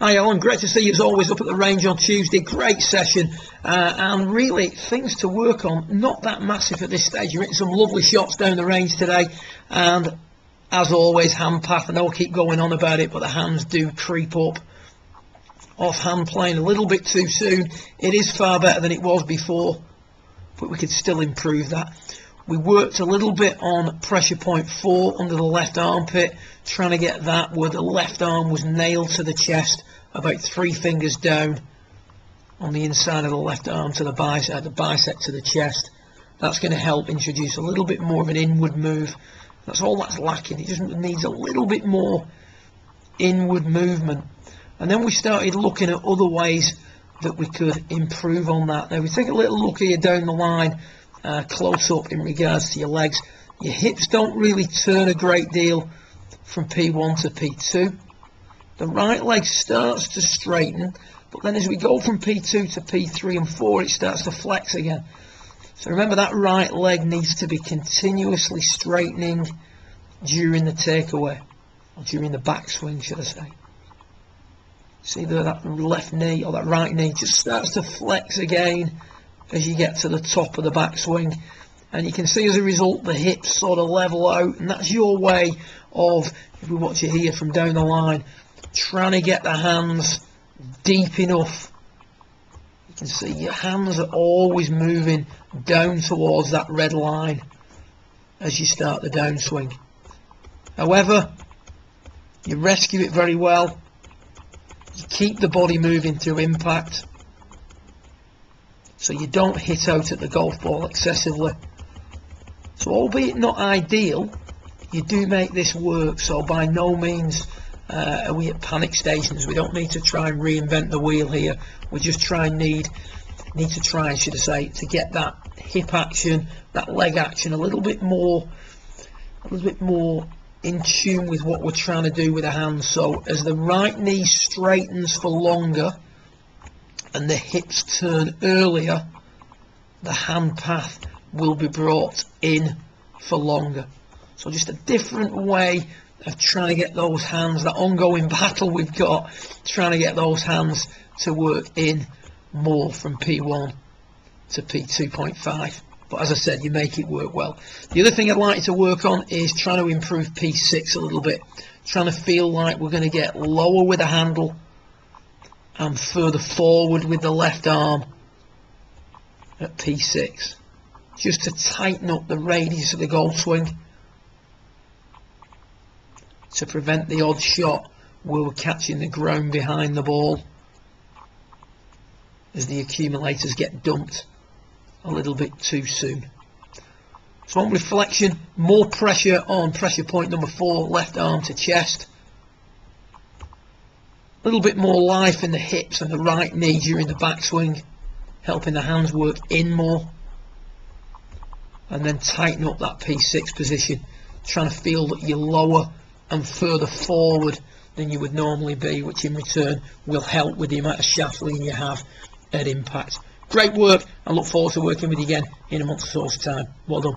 Hi Alan, great to see you as always up at the range on Tuesday. Great session and really things to work on, not that massive at this stage. You're hitting some lovely shots down the range today, and as always, hand path. I know I keep going on about it, but the hands do creep up. Off hand playing a little bit too soon. It is far better than it was before, but we could still improve that. We worked a little bit on pressure point 4 under the left armpit, trying to get that where the left arm was nailed to the chest, about 3 fingers down on the inside of the left arm to the bicep to the chest. That's going to help introduce a little bit more of an inward move. That's all that's lacking. It just needs a little bit more inward movement. And then we started looking at other ways that we could improve on that. Now we take a little look here down the line, close up in regards to your legs. Your hips don't really turn a great deal from P1 to P2. The right leg starts to straighten, but then as we go from P2 to P3 and 4, it starts to flex again. So remember, that right leg needs to be continuously straightening during the takeaway, or during the backswing, should I say. See there, that left knee or that right knee just starts to flex again as you get to the top of the backswing, and you can see as a result the hips sort of level out, and that's your way of, if we watch it here from down the line, trying to get the hands deep enough. You can see your hands are always moving down towards that red line as you start the downswing. However, you rescue it very well. You keep the body moving through impact, so you don't hit out at the golf ball excessively. So albeit not ideal, you do make this work. So by no means are we at panic stations. We don't need to try and reinvent the wheel here. We just need to try, should I say, to get that hip action, that leg action a little bit more in tune with what we're trying to do with the hands. So as the right knee straightens for longer and the hips turn earlier, the hand path will be brought in for longer. So just a different way of trying to get those hands, that ongoing battle we've got, trying to get those hands to work in more from P1 to P2.5. But as I said, you make it work well. The other thing I'd like you to work on is trying to improve P6 a little bit. Trying to feel like we're going to get lower with the handle and further forward with the left arm at P6. Just to tighten up the radius of the golf swing, to prevent the odd shot where we're catching the ground behind the ball as the accumulators get dumped a little bit too soon. So on reflection, more pressure on pressure point number 4, left arm to chest. A little bit more life in the hips and the right knee during the backswing, helping the hands work in more. And then tighten up that P6 position, trying to feel that you're lower and further forward than you would normally be, which in return will help with the amount of shaft lean you have at impact. Great work. I look forward to working with you again in a month or so's time. Well done.